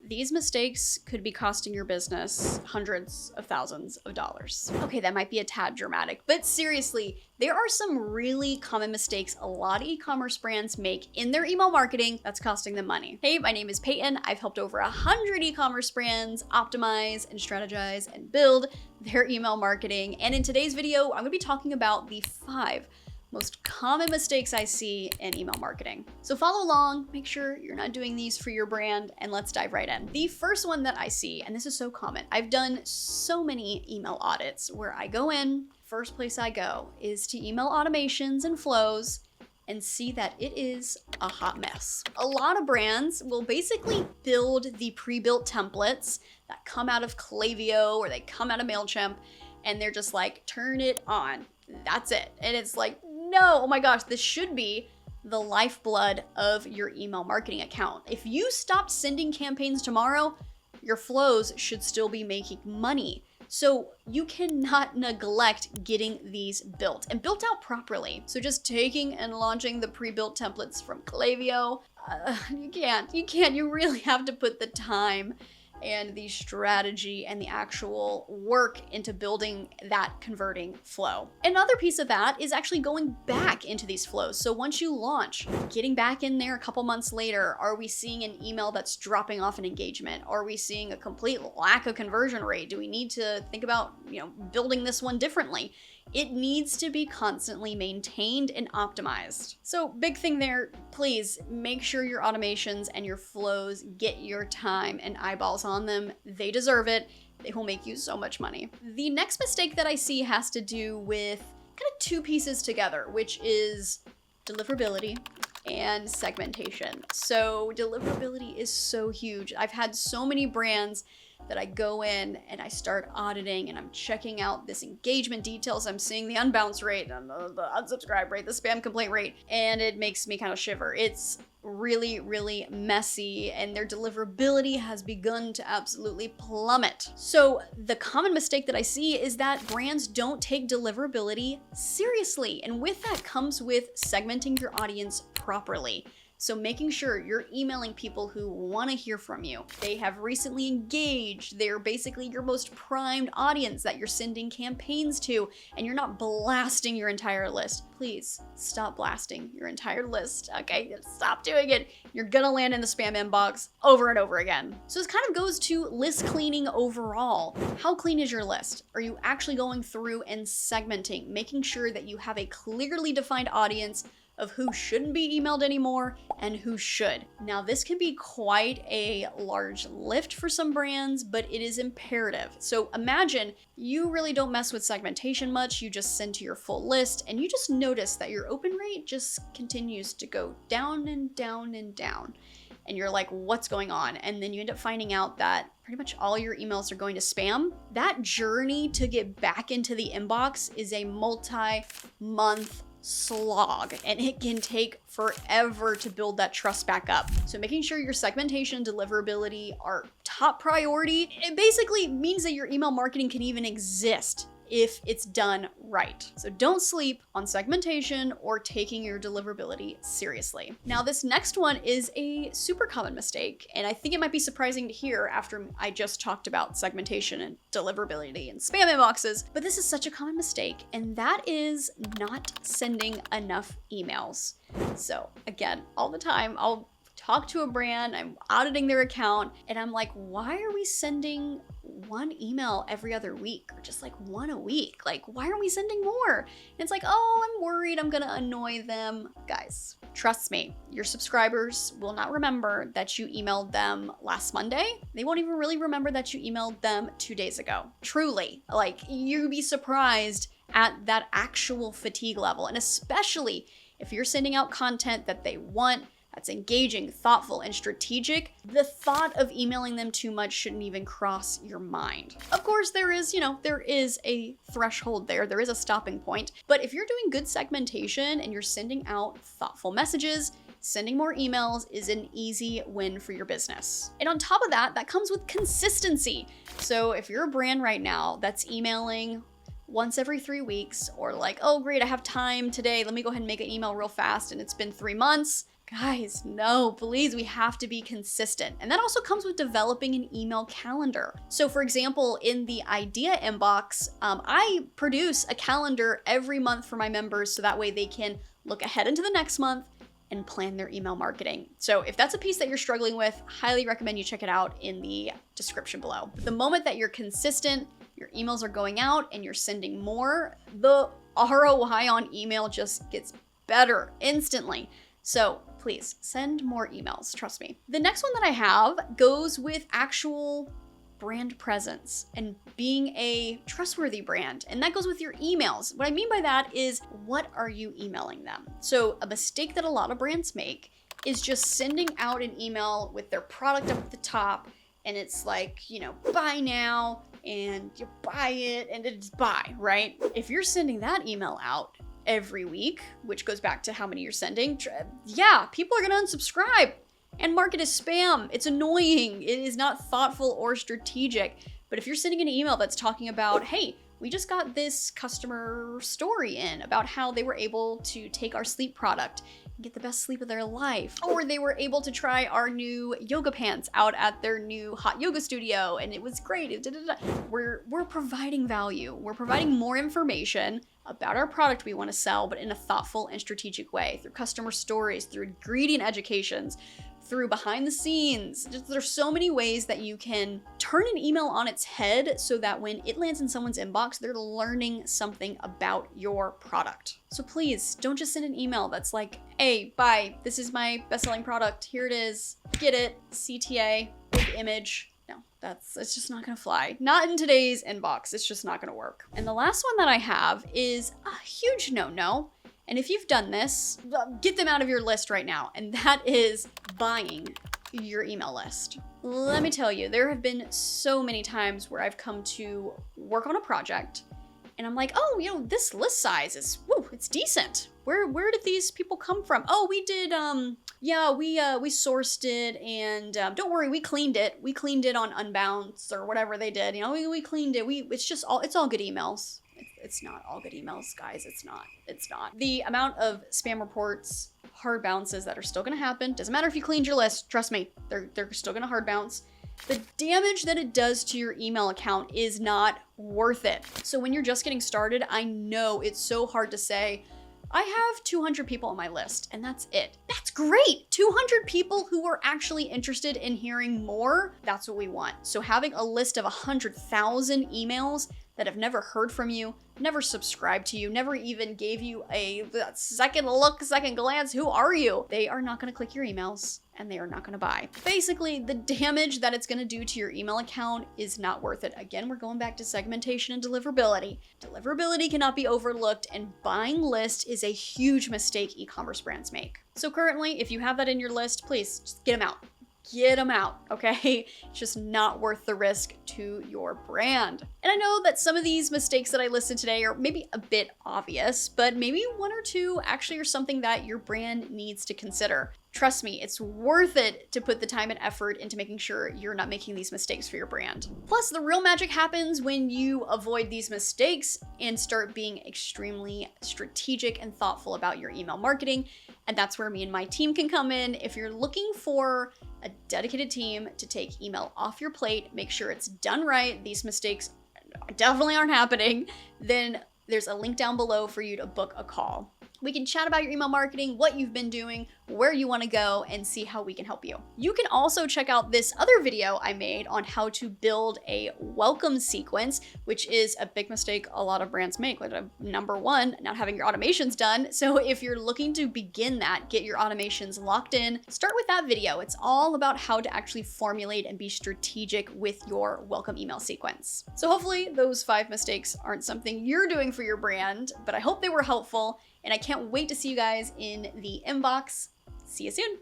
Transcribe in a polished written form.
these mistakes could be costing your business hundreds of thousands of dollars. Okay, that might be a tad dramatic, but seriously, there are some really common mistakes a lot of e-commerce brands make in their email marketing that's costing them money. Hey, my name is Peyton. I've helped over 100 e-commerce brands optimize and strategize and build their email marketing. And in today's video, I'm gonna be talking about the 5 most common mistakes I see in email marketing. So follow along, make sure you're not doing these for your brand, and let's dive right in. The first one that I see, and this is so common, I've done so many email audits where I go in, first place I go is to email automations and flows and see that it is a hot mess. A lot of brands will basically build the pre-built templates that come out of Klaviyo or they come out of MailChimp, and they're just like, turn it on. That's it. And it's like, no, oh my gosh, this should be the lifeblood of your email marketing account. If you stopped sending campaigns tomorrow, your flows should still be making money. So you cannot neglect getting these built and built out properly. So just taking and launching the pre-built templates from Klaviyo, you can't, you really have to put the time and the strategy and the actual work into building that converting flow. Another piece of that is actually going back into these flows. So once you launch, getting back in there a couple months later, are we seeing an email that's dropping off an engagement? Are we seeing a complete lack of conversion rate? Do we need to think about, building this one differently? It needs to be constantly maintained and optimized. So big thing there, please make sure your automations and your flows get your time and eyeballs on them. They deserve it. They will make you so much money. The next mistake that I see has to do with kind of 2 pieces together, which is deliverability and segmentation. So deliverability is so huge. I've had so many brands that I go in and I start auditing and I'm checking out this engagement details. I'm seeing the unbounce rate and the unsubscribe rate, the spam complaint rate, and it makes me kind of shiver. It's really, really messy and their deliverability has begun to absolutely plummet. So the common mistake that I see is that brands don't take deliverability seriously. And with that comes with segmenting your audience properly. So making sure you're emailing people who want to hear from you. They have recently engaged. They're basically your most primed audience that you're sending campaigns to, and you're not blasting your entire list. Please stop blasting your entire list, okay? Stop doing it. You're gonna land in the spam inbox over and over again. So this kind of goes to list cleaning overall. How clean is your list? Are you actually going through and segmenting, making sure that you have a clearly defined audience of who shouldn't be emailed anymore and who should? Now, this can be quite a large lift for some brands, but it is imperative. So imagine you really don't mess with segmentation much, you just send to your full list, and you just notice that your open rate just continues to go down and down and down. And you're like, what's going on? And then you end up finding out that pretty much all your emails are going to spam. That journey to get back into the inbox is a multi-month slog, and it can take forever to build that trust back up. So making sure your segmentation and deliverability are top priority, it basically means that your email marketing can even exist if it's done right. So don't sleep on segmentation or taking your deliverability seriously. Now, this next one is a super common mistake, and I think it might be surprising to hear after I just talked about segmentation and deliverability and spam inboxes, but this is such a common mistake, and that is not sending enough emails. So again, all the time, I'll talk to a brand, I'm auditing their account, and I'm like, why are we sending 1 email every other week or just like 1 a week? Like, why aren't we sending more? And it's like, oh, I'm worried I'm gonna annoy them. Guys, trust me, your subscribers will not remember that you emailed them last Monday. They won't even really remember that you emailed them 2 days ago. Truly, like, you'd be surprised at that actual fatigue level. And especially if you're sending out content that they want, that's engaging, thoughtful, and strategic, the thought of emailing them too much shouldn't even cross your mind. Of course, there is a threshold there. There is a stopping point. But if you're doing good segmentation and you're sending out thoughtful messages, sending more emails is an easy win for your business. And on top of that, that comes with consistency. So if you're a brand right now that's emailing once every 3 weeks, or like, oh great, I have time today, let me go ahead and make an email real fast, and it's been 3 months, Guys, no, please, we have to be consistent. And that also comes with developing an email calendar. So for example, in the idea inbox, I produce a calendar every month for my members so that way they can look ahead into the next month and plan their email marketing. So if that's a piece that you're struggling with, highly recommend you check it out in the description below. The moment that you're consistent, your emails are going out and you're sending more, the ROI on email just gets better instantly. So please send more emails, trust me. The next one that I have goes with actual brand presence and being a trustworthy brand. And that goes with your emails. What I mean by that is, what are you emailing them? So a mistake that a lot of brands make is just sending out an email with their product up at the top. And it's like, you know, buy now, and you buy it and it's buy, right? If you're sending that email out every week, which goes back to how many you're sending, yeah, people are gonna unsubscribe and mark it as spam. It's annoying. It is not thoughtful or strategic. But if you're sending an email that's talking about, hey, we just got this customer story in about how they were able to take our sleep product and get the best sleep of their life, or they were able to try our new yoga pants out at their new hot yoga studio and it was great. We're providing value. We're providing more information about our product we want to sell, but in a thoughtful and strategic way, through customer stories, through ingredient educations, through behind the scenes. There's so many ways that you can turn an email on its head so that when it lands in someone's inbox, they're learning something about your product. So please don't just send an email that's like, hey, bye, this is my best-selling product, here it is, get it, CTA, big image. No, it's just not gonna fly. Not in today's inbox, it's just not gonna work. And the last one that I have is a huge no-no. And if you've done this, get them out of your list right now. And that is buying your email list. Let me tell you, there have been so many times where I've come to work on a project and I'm like, oh, you know, this list size is, woo, it's decent. Where did these people come from? Oh, we did, yeah, we sourced it and don't worry, we cleaned it. We cleaned it on Unbounce or whatever they did. You know, we cleaned it. It's all good emails. It's not all good emails, guys. It's not. The amount of spam reports, hard bounces that are still gonna happen. Doesn't matter if you cleaned your list, trust me, they're still gonna hard bounce. The damage that it does to your email account is not worth it. So when you're just getting started, I know it's so hard to say, I have 200 people on my list and that's it. That's great. 200 people who are actually interested in hearing more. That's what we want. So having a list of 100,000 emails that have never heard from you, never subscribed to you, never even gave you a second look, second glance, who are you? They are not gonna click your emails and they are not gonna buy. Basically, the damage that it's gonna do to your email account is not worth it. Again, we're going back to segmentation and deliverability. Deliverability cannot be overlooked, and buying list is a huge mistake e-commerce brands make. So currently, if you have that in your list, please just get them out. Get them out, okay? It's just not worth the risk to your brand. And I know that some of these mistakes that I listed today are maybe a bit obvious, but maybe one or two actually are something that your brand needs to consider. Trust me, it's worth it to put the time and effort into making sure you're not making these mistakes for your brand. Plus, the real magic happens when you avoid these mistakes and start being extremely strategic and thoughtful about your email marketing. And that's where me and my team can come in. If you're looking for a dedicated team to take email off your plate, make sure it's done right, these mistakes definitely aren't happening, then there's a link down below for you to book a call. We can chat about your email marketing, what you've been doing, where you want to go, and see how we can help you. You can also check out this other video I made on how to build a welcome sequence, which is a big mistake a lot of brands make. Like, number one, not having your automations done. So if you're looking to begin that, get your automations locked in, start with that video. It's all about how to actually formulate and be strategic with your welcome email sequence. So hopefully those 5 mistakes aren't something you're doing for your brand, but I hope they were helpful. And I can't wait to see you guys in the inbox. See you soon.